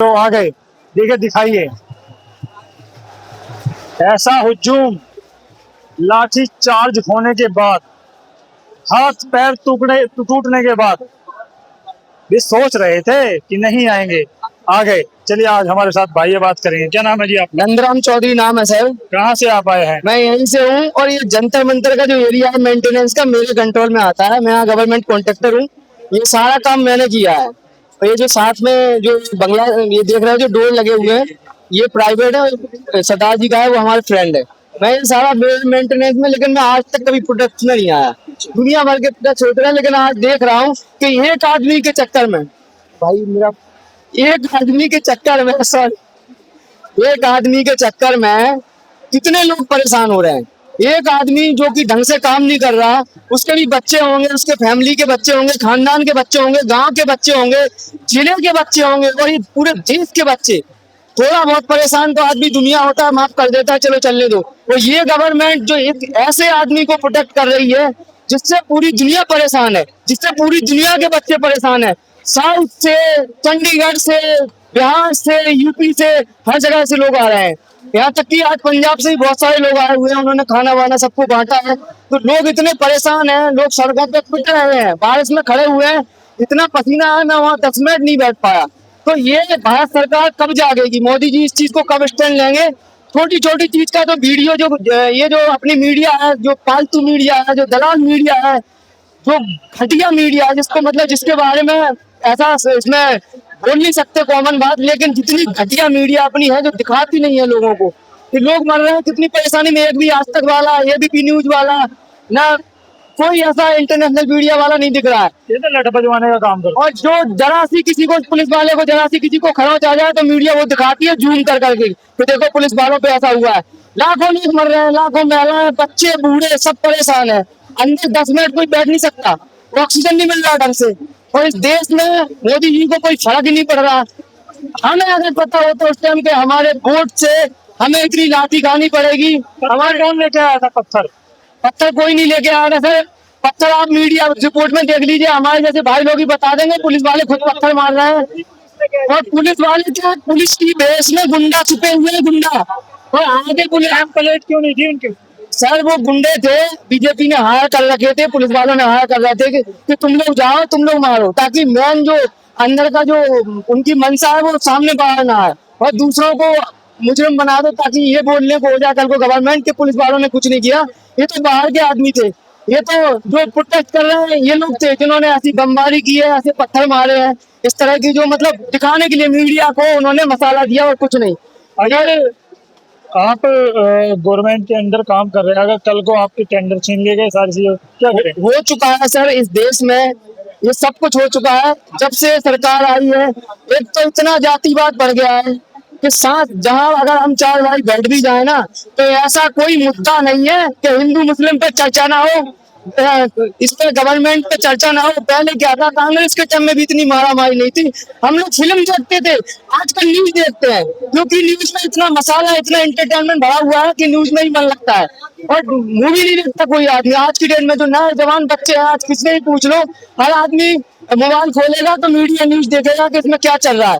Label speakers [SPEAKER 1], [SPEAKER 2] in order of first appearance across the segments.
[SPEAKER 1] तो आ गए, देखिए दिखाइए ऐसा हुजूम। लाठी चार्ज होने के बाद, हाथ पैर टूटने के बाद भी सोच रहे थे कि नहीं आएंगे, आ गए। चलिए आज हमारे साथ भाई बात करेंगे। क्या नाम है जी आपका?
[SPEAKER 2] नंदराम चौधरी नाम है सर।
[SPEAKER 1] कहाँ से आप आए हैं?
[SPEAKER 2] मैं यहीं से हूँ और ये जंतर मंतर का जो एरिया है मेंटेनेंस का मेरे कंट्रोल में आता है। मैं यहाँ गवर्नमेंट कॉन्ट्रैक्टर हूँ। ये सारा काम मैंने किया है। और ये जो साथ में जो बंगला ये देख रहे हो जो डोर लगे हुए हैं, ये प्राइवेट है, सरदार जी का है, वो हमारे फ्रेंड है। मैं ये सारा मेंटेनेंस में, लेकिन मैं आज तक कभी प्रोडक्ट में नहीं आया। दुनिया भर के प्रोडक्ट होते हैं, लेकिन आज देख रहा हूँ कि एक आदमी के चक्कर में, भाई मेरा, एक आदमी के चक्कर में, सॉरी, एक आदमी के चक्कर में कितने लोग परेशान हो रहे हैं। एक आदमी जो कि ढंग से काम नहीं कर रहा, उसके भी बच्चे होंगे, उसके फैमिली के बच्चे होंगे, खानदान के बच्चे होंगे, गांव के बच्चे होंगे, जिले के बच्चे होंगे और ये पूरे देश के बच्चे। थोड़ा बहुत परेशान तो आदमी दुनिया होता है, माफ कर देता है, चलो चलने दो। और ये गवर्नमेंट जो एक ऐसे आदमी को प्रोटेक्ट कर रही है जिससे पूरी दुनिया परेशान है, जिससे पूरी दुनिया के बच्चे परेशान है। साउथ से, चंडीगढ़ से, बिहार से, यूपी से, हर जगह से लोग आ रहे हैं। यहाँ तक कि आज पंजाब से भी बहुत सारे लोग आए हुए हैं, उन्होंने खाना वाना सबको बांटा है। तो लोग इतने परेशान हैं, लोग सड़कों पे पिट रहे हैं, बारिश में खड़े हुए हैं, इतना पसीना है, मैं वहाँ 10 मिनट नहीं बैठ पाया। तो ये भारत सरकार कब जागेगी? मोदी जी इस चीज को कब स्टैंड लेंगे? छोटी छोटी चीज का तो वीडियो जो ये जो अपनी मीडिया है, जो फालतू मीडिया है, जो दलाल मीडिया है, जो घटिया मीडिया है, जिसको मतलब जिसके बारे में ऐसा इसमें बोल नहीं सकते कॉमन बात, लेकिन जितनी घटिया मीडिया अपनी है जो दिखाती नहीं है लोगों को कि लोग मर रहे हैं कितनी परेशानी में। एक भी आज तक वाला, एबीपी न्यूज वाला, ना कोई ऐसा इंटरनेशनल मीडिया वाला नहीं दिख रहा है।
[SPEAKER 1] ये तो लठ बजवाने का काम करते
[SPEAKER 2] और जो जरा सी किसी को, पुलिस वाले को जरा सी किसी को खरोंच आ जाए तो मीडिया वो दिखाती है जूम कर करके कि देखो पुलिस वालों पे ऐसा हुआ है। लाखों लोग मर रहे हैं, लाखों महिलाएं, बच्चे, बूढ़े सब परेशान है। अंदर 10 मिनट कोई बैठ नहीं सकता, ऑक्सीजन नहीं मिल रहा ढंग से। और इस देश में मोदी जी को कोई फर्क ही नहीं पड़ रहा। हमें अगर पता हो तो उस टाइम के हमारे वोट से हमें इतनी लाठी खानी पड़ेगी।
[SPEAKER 1] हमारे गाँव लेके आया था पत्थर।
[SPEAKER 2] पत्थर कोई नहीं लेके आ रहा सर। पत्थर आप मीडिया रिपोर्ट में देख लीजिए, हमारे जैसे भाई लोग ही बता देंगे पुलिस वाले खुद पत्थर मार रहे हैं। और पुलिस वाले क्या, पुलिस की बेस में गुंडा छुपे हुए हैं, गुंडा। और आगे पुलिस
[SPEAKER 1] प्लेट क्यों नहीं थी उनके?
[SPEAKER 2] सर वो गुंडे थे, बीजेपी ने हायर कर रखे थे, पुलिस वालों ने हायर कर रहे थे कि तुम लोग जाओ, तुम लोग मारो, ताकि मेन जो अंदर का जो उनकी मंशा है वो सामने बाहर ना आए और दूसरों को मुजरिम बना दो, ताकि ये बोलने को हो जाए कल को गवर्नमेंट के पुलिस वालों ने कुछ नहीं किया, ये तो बाहर के आदमी थे। ये तो जो प्रोटेस्ट कर रहे हैं ये लोग थे जिन्होंने ऐसी बमबारी की है, ऐसे पत्थर मारे हैं, इस तरह की जो मतलब दिखाने के लिए मीडिया को उन्होंने मसाला दिया और कुछ नहीं।
[SPEAKER 1] अगर आप गवर्नमेंट के अंदर काम कर रहे हैं, अगर कल को आपके टेंडर छीन लिए गए सारी चीजें, क्या करें?
[SPEAKER 2] हो चुका है सर इस देश में, ये सब कुछ हो चुका है जब से सरकार आई है। एक तो इतना जातिवाद बढ़ गया है कि साथ जहां अगर हम चार भाई बैठ भी जाए ना, तो ऐसा कोई मुद्दा नहीं है कि हिंदू मुस्लिम पे चर्चा ना हो, इस पे गवर्नमेंट पे चर्चा ना हो। पहले क्या था, कांग्रेस के टाइम में भी इतनी मारामारी नहीं थी। हम लोग फिल्म देखते थे, आजकल न्यूज देखते हैं, क्योंकि न्यूज में इतना मसाला, इतना एंटरटेनमेंट भरा हुआ है कि न्यूज में ही मन लगता है। और मूवी नहीं देखता कोई आदमी आज की डेट में। जो नए जवान बच्चे हैं, आज किसने भी पूछ लो, हर आदमी मोबाइल खोलेगा तो मीडिया न्यूज देखेगा कि इसमें क्या चल रहा है।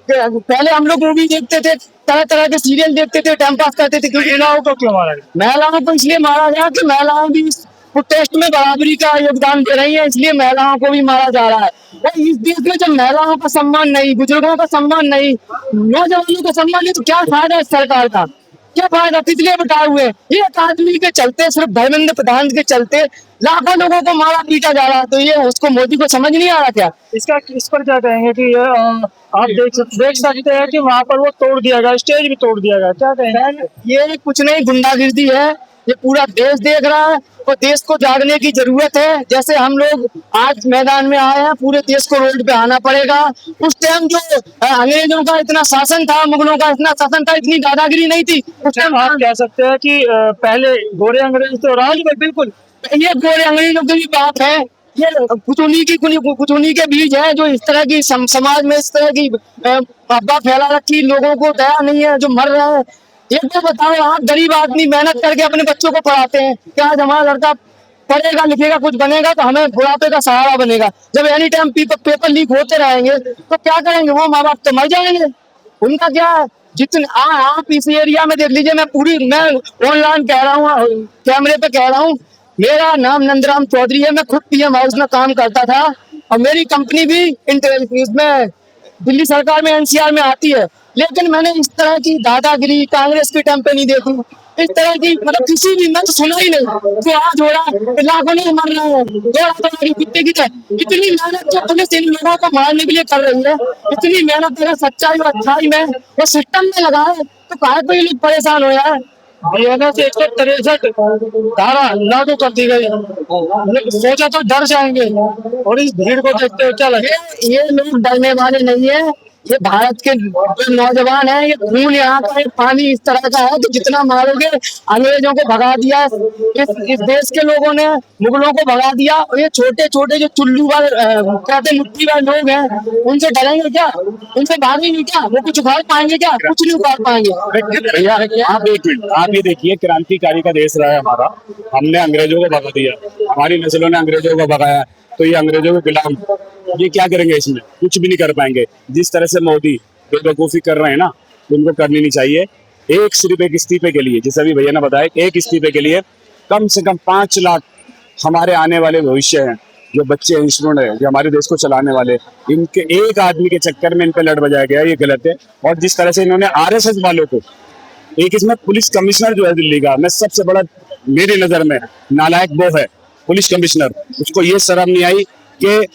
[SPEAKER 2] पहले हम लोग मूवी देखते थे, तरह तरह के सीरियल देखते थे, टाइम पास करते थे। क्योंकि
[SPEAKER 1] महिलाओं को क्यों मारा गया?
[SPEAKER 2] महिलाओं को इसलिए मारा गया कि महिलाएं भी इस प्रोटेस्ट में बराबरी का योगदान दे रही है, इसलिए महिलाओं को भी मारा जा रहा है। और इस देश में जब महिलाओं का सम्मान नहीं, बुजुर्गों का सम्मान नहीं, नौजवानों का सम्मान नहीं, तो क्या फायदा इस सरकार का? क्या फायदा? पिछले बताए हुए एक आदमी के चलते, सिर्फ धर्मेंद्र प्रधान के चलते लाखों लोगों को मारा पीटा जा रहा है। तो ये उसको मोदी को समझ नहीं आ रहा क्या?
[SPEAKER 1] इसका इस पर क्या कहेंगे कि ये आप देख सकते हैं कि वहाँ पर वो तोड़ दिया गया, स्टेज भी तोड़ दिया गया, क्या कहेंगे?
[SPEAKER 2] ये कुछ नहीं, गुंडागिर्दी है, ये पूरा देश देख रहा है और देश को जागने की जरूरत है। जैसे हम लोग आज मैदान में आए हैं, पूरे देश को रोड पे आना पड़ेगा। उस टाइम जो अंग्रेजों का इतना शासन था, मुगलों का इतना शासन था, इतनी दादागिरी नहीं थी उस टाइम।
[SPEAKER 1] आप कह सकते हैं कि पहले गोरे अंग्रेज थे और आज
[SPEAKER 2] बिल्कुल, ये गोरे अंग्रेजों की बात है, ये कुछ उन्हीं के बीज है जो इस तरह की समाज में इस तरह की अफवाह फैला रखी। लोगों को दया नहीं है, जो मर रहे हैं। एक तो बताओ, आप गरीब आदमी मेहनत करके अपने बच्चों को पढ़ाते हैं, क्या आज हमारा लड़का पढ़ेगा लिखेगा कुछ बनेगा तो हमें बुढ़ापे का सहारा बनेगा। जब एनी टाइम पेपर लीक होते रहेंगे तो क्या करेंगे, वो माँ बाप तो मर जाएंगे। उनका क्या है, जितने आप इस एरिया में देख लीजिए, मैं ऑनलाइन कह रहा हूँ, कैमरे पे कह रहा हूँ, मेरा नाम नंदराम चौधरी है, मैं खुद पीएम हाउस में काम करता था और मेरी कंपनी भी इसमें दिल्ली सरकार में एनसीआर में आती है। लेकिन मैंने इस तरह की दादागिरी कांग्रेस के टाइम पे नहीं देखी, इस तरह की मतलब किसी भी, मैं तो सुना ही नहीं। जो आज हो रहा है, लाखों नहीं मर रहे हैं, 2 लाख कुत्ते की तरह। इतनी मेहनत जो पुलिस इन लोगों को मारने के लिए कर रही है, इतनी मेहनत अगर सच्चाई और अच्छाई में वो सिस्टम में लगा है तो काहे को ये लोग परेशान हो जाए। हरियाणा से 163 धारा लागू कर दी गई, सोचा तो डर जाएंगे और इस भीड़ को देखते हुए क्या लगे। ये लोग डरने वाले नहीं है, ये भारत के जो नौजवान है, ये खून यहाँ का, ये पानी इस तरह का है कि जितना मारोगे। अंग्रेजों को भगा दिया इस देश के लोगों ने, मुगलों को भगा दिया, और ये छोटे छोटे जो चुल्लू वाले कहते मुट्ठी वाले लोग हैं, उनसे डरेंगे क्या, उनसे भागेंगे क्या, वो कुछ उखाड़ पाएंगे क्या, कुछ नहीं उखाड़ पाएंगे।
[SPEAKER 3] भैया आप एक मिनट, आप ये देखिए, क्रांतिकारी का देश रहा है हमारा, हमने अंग्रेजों को भगा दिया, हमारी नस्लों ने अंग्रेजों को भगाया, तो ये अंग्रेजों के गुलाम ये क्या करेंगे, इसमें कुछ भी नहीं कर पाएंगे। जिस तरह से मोदी बेवकूफी कर रहे हैं ना, तो उनको करनी नहीं चाहिए। सिर्फ एक इस्तीफे के लिए, जैसे अभी भैया ने बताया, एक इस्तीफे के लिए कम से कम 5 लाख हमारे आने वाले भविष्य हैं, जो बच्चे हैं, स्टूडेंट है, जो हमारे देश को चलाने वाले, इनके एक आदमी के चक्कर में इन पे लड़ बजाया गया, ये गलत है। और जिस तरह से इन्होंने आरएसएस वालों को, एक इसमें पुलिस कमिश्नर जो है दिल्ली का, मैं सबसे बड़ा मेरी नजर में नालायक वो है पुलिस कमिश्नर, उसको ये शर्म नहीं आई कि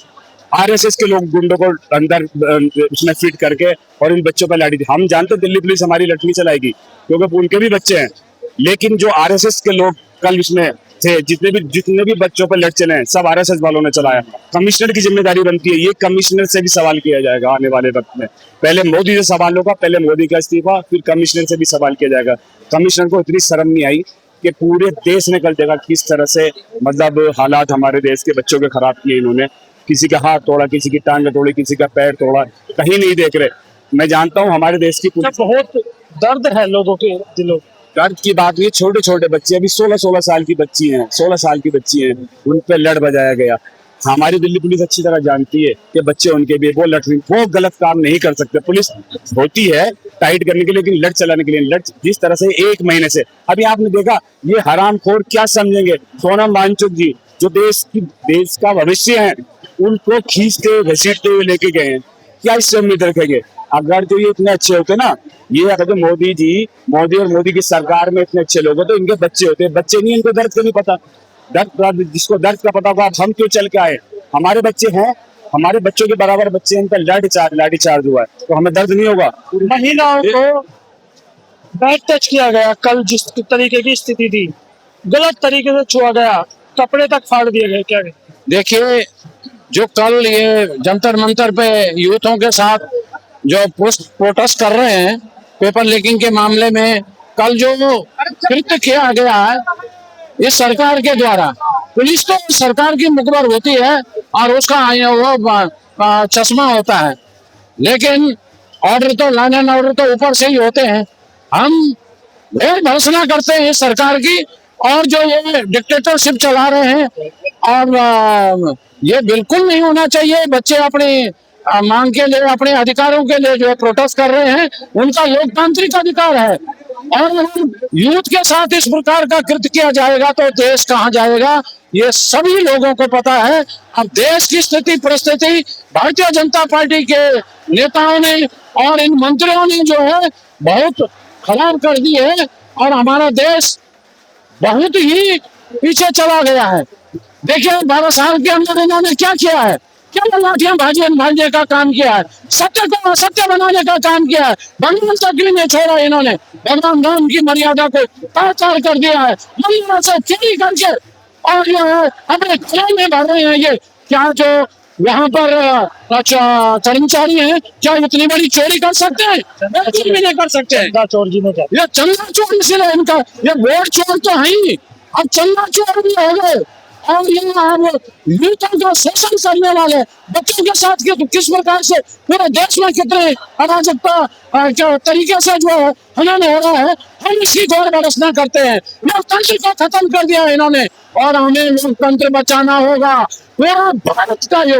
[SPEAKER 3] आरएसएस के लोग गुंडों को अंदर उसमें फिट करके और इन बच्चों पर लाठी थी। हम जानते दिल्ली पुलिस हमारी लठ नहीं चलाएगी क्योंकि उनके भी बच्चे हैं, लेकिन जो आरएसएस के लोग कल इसमें थे, जितने भी बच्चों पर लठ चले हैं, सब आरएसएस वालों ने चलाया। कमिश्नर की जिम्मेदारी बनती है, ये कमिश्नर से भी सवाल किया जाएगा आने वाले वक्त में। पहले मोदी से सवाल होगा, पहले मोदी का इस्तीफा, फिर कमिश्नर से भी सवाल किया जाएगा। कमिश्नर को इतनी शर्म नहीं आई कि पूरे देश ने कल देखा किस तरह से मतलब हालात हमारे देश के बच्चों के खराब किए इन्होंने। किसी का हाथ तोड़ा, किसी की टांग तोड़ी, किसी का पैर तोड़ा, कहीं नहीं देख रहे। मैं जानता हूँ हमारे देश की पुलिस,
[SPEAKER 1] बहुत दर्द है लोगों के दिलों।
[SPEAKER 3] दर्द की बात नहीं, छोटे छोटे बच्चे, अभी 16-16 साल की बच्ची हैं, 16 साल की बच्ची हैं, उन पे लड़ बजाया गया। हमारी दिल्ली पुलिस अच्छी तरह जानती है कि बच्चे उनके भी वो लठ, वो गलत काम नहीं कर सकते। पुलिस होती है टाइट करने के लिए, लेकिन लठ चलाने के लिए लठ, जिस तरह से 1 महीने से अभी आपने देखा, ये हरामखोर क्या समझेंगे, सोनम वांगचुक जी जो देश का भविष्य है, उनको खींचते घसीटते हुए लेके गए हैं, क्या इससे उम्मीद रखेंगे। अगर जो ये इतने अच्छे होते ना, ये अगर जो मोदी और मोदी की सरकार में इतने अच्छे लोग होते, तो इनके बच्चे होते, बच्चे नहीं, इनको दर्द का नहीं पता। दर्द जिसको दर्द का पता होगा, हम क्यों चल के आए, हमारे बच्चे हैं, हमारे बच्चों के बराबर बच्चे, इन पर लाठी चार्ज हुआ है, तो हमें दर्द नहीं होगा।
[SPEAKER 1] महिलाओं को बैड टच किया गया, कल जिस तरीके की स्थिति थी, गलत तरीके से छुआ गया, कपड़े तक फाड़ दिए गए, क्या
[SPEAKER 4] देखिए, जो कल ये जंतर मंतर पे यूथों के साथ जो प्रोटेस्ट कर रहे हैं पेपर लीकिंग के मामले में, कल जो कृत्य किया गया है इस सरकार के द्वारा, पुलिस तो सरकार की मुखबर होती है और उसका वो चश्मा होता है, लेकिन ऑर्डर तो लॉ एंड ऑर्डर तो ऊपर से ही होते हैं। हम ढेर भर्त्सना करते हैं इस सरकार की, और जो ये डिक्टेटरशिप चला रहे हैं, और ये बिल्कुल नहीं होना चाहिए। बच्चे अपनी मांग के लिए, अपने अधिकारों के लिए जो प्रोटेस्ट कर रहे हैं, उनका लोकतांत्रिक अधिकार है, और यूथ के साथ इस प्रकार का कृत्य किया जाएगा तो देश कहाँ जाएगा, ये सभी लोगों को पता है। अब देश की स्थिति परिस्थिति भारतीय जनता पार्टी के नेताओं ने और इन मंत्रियों ने जो है बहुत खराब कर दी है, और हमारा देश बहुत ही पीछे चला गया है। देखिए 12 साल के अंदर इन्होंने क्या किया है, क्या लाठियां भाजने का काम किया है, सत्य को असत्य बनाने का काम किया है, भगवान तक भी नहीं छोड़ा इन्होंने, भगवान राम की मर्यादा को तार कर दिया है, मंदिरों से चोरी करके, और जो है अपने खजाने में भर रहे हैं। ये क्या जो यहाँ पर कर्मचारी हैं, क्या इतनी बड़ी चोरी कर सकते हैं? बिल्कुल भी नहीं कर सकते।
[SPEAKER 1] चोर जी ने क्या,
[SPEAKER 4] ये चंदा चोर इसलिए इनका, ये वोट चोर तो है ही, अब चंदा चोर भी हो गए, और ये आप यूथों का शोषण करने वाले बच्चों के साथ किस प्रकार से पूरे देश में कितने अराजकता तरीके से जो उन्होंने हो रहा है, हम इसकी गौर बरसना करते हैं। लोकतंत्र को खत्म कर दिया इन्होंने और हमें लोकतंत्र बचाना होगा। पूरा भारत का ये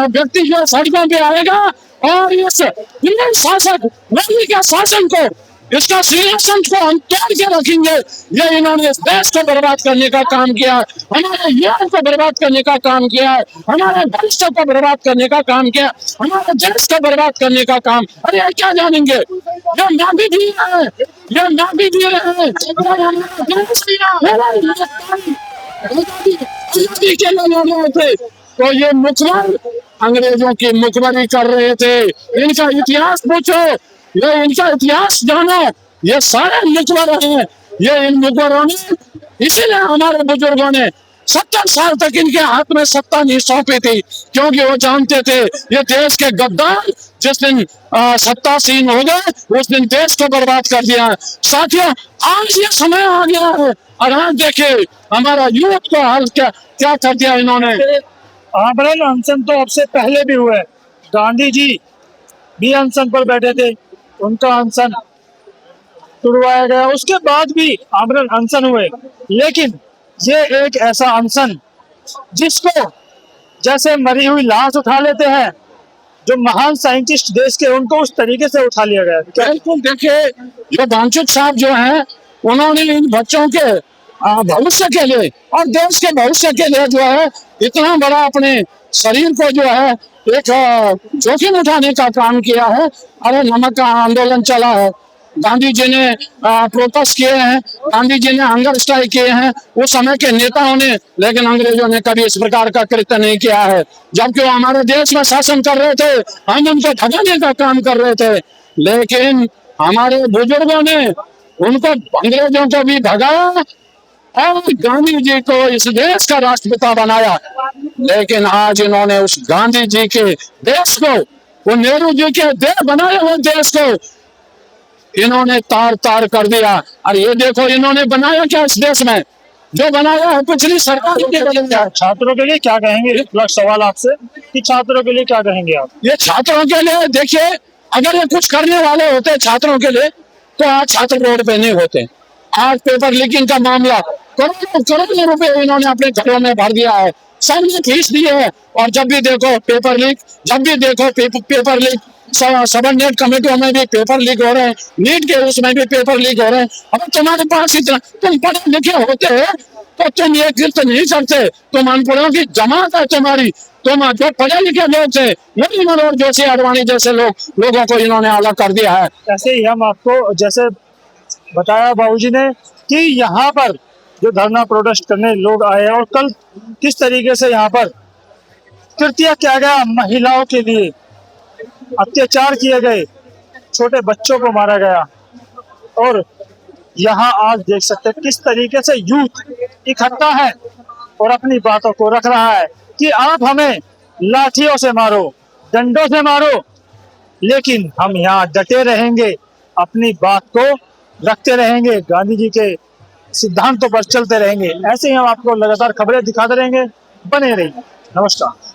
[SPEAKER 4] व्यक्ति जो सड़कों पे आएगा और इस शासक मोदी के शासन को, इसका सिंहासन को हम तोड़ के रखेंगे। ये इन्होंने इस देश को बर्बाद करने का काम किया, हमारे युवा को बर्बाद करने का काम किया, हमारे भविष्य को बर्बाद करने का काम किया, हमारे देश को बर्बाद करने का काम। अरे क्या जानेंगे, ये ना भी जी रहे हैं, ये ना भी जी रहे हैं। आजादी के लोग थे तो ये मुखबर अंग्रेजों की मुखबरी कर रहे थे। इनका इतिहास पूछो, ये इनका इतिहास जानो, ये सारे मुखबर हैं। ये इन मुखबरों ने, इसीलिए हमारे बुजुर्गों ने 70 साल तक इनके हाथ में सत्ता नहीं सौंपी थी, क्योंकि वो जानते थे ये देश के गद्दार जिस दिन सत्तासीन हो गए उस दिन देश को बर्बाद कर दिया। साथियों, आज ये समय आ गया है और आज देखिए हमारा यूथ को हाल क्या क्या कर दिया इन्होंने।
[SPEAKER 1] आमरण अनशन तो अब से पहले भी हुए, गांधी जी भी अनशन पर बैठे थे, उनका अनशन तुड़वाया गया, उसके बाद भी आमरण अनशन हुए। लेकिन ये एक ऐसा अनशन जिसको जैसे मरी हुई लाश उठा लेते हैं, जो महान साइंटिस्ट देश के, उनको उस तरीके से उठा लिया गया।
[SPEAKER 4] बिल्कुल, देखिए जो वांछित साहब जो हैं उन्होंने इन बच्चों के भविष्य के लिए और देश के भविष्य के लिए जो है इतना बड़ा अपने शरीर को जो है एक जोखिम उठाने का काम किया है। अरे नमक का आंदोलन चला है, गांधी जी ने प्रोटेस्ट किए हैं, गांधी जी ने हंगर स्ट्राइक किए हैं उस समय के नेताओं ने, लेकिन अंग्रेजों ने कभी इस प्रकार का कृत्य नहीं किया है। जबकि वो हमारे देश में शासन कर रहे थे, हम उनको भगाने का काम कर रहे थे, लेकिन हमारे बुजुर्गों ने उनको, अंग्रेजों को भी भगाया और गांधी जी को इस देश का राष्ट्रपिता बनाया। लेकिन आज इन्होंने उस गांधी जी के देश को, वो नेहरू जी के देश बनाए हुए देश को इन्होंने तार तार कर दिया। और ये देखो इन्होंने बनाया क्या इस देश में, जो बनाया है पिछली सरकार ने बनाया।
[SPEAKER 1] छात्रों के लिए क्या कहेंगे? एक सवाल आपसे कि छात्रों के लिए क्या कहेंगे आप?
[SPEAKER 4] ये छात्रों के लिए देखिए, अगर ये कुछ करने वाले होते छात्रों के लिए तो आज छात्र रोड पे नहीं होते। आज पेपर लीकिंग का मामला, करोड़ों रुपए इन्होंने अपने घरों में भर दिया है, सबने फीस दी है और जब भी देखो पेपर लीक, जब भी देखो पेपर लीक। सबनेट कमेटियों में भी पेपर लीक हो रहे हैं, नीट के उसमें भी पेपर लीक हो रहे हैं। अब तुम्हारे पास इतना, तुम पढ़े लिखे होते तो तुम ये गिरफ्त नहीं करते, तुम अनपढ़ों की जमात है तुम्हारी, तुम जो पढ़े लिखे लोग थे मुरली मनोहर जोशी आडवाणी जैसे लोगों को इन्होंने अलग कर दिया है।
[SPEAKER 1] ऐसे ही हम आपको जैसे बताया बाबूजी ने कि यहाँ पर जो धरना प्रोटेस्ट करने लोग आए और कल किस तरीके से यहाँ पर कृत्य किया गया, महिलाओं के लिए अत्याचार किए गए, छोटे बच्चों को मारा गया। और यहाँ आज देख सकते हैं किस तरीके से यूथ इकट्ठा है और अपनी बातों को रख रहा है कि आप हमें लाठियों से मारो, डंडों से मारो, लेकिन हम यहाँ डटे रहेंगे, अपनी बात को रखते रहेंगे, गांधी जी के सिद्धांतों पर चलते रहेंगे। ऐसे ही हम आपको लगातार खबरें दिखाते रहेंगे, बने रहिए। नमस्कार।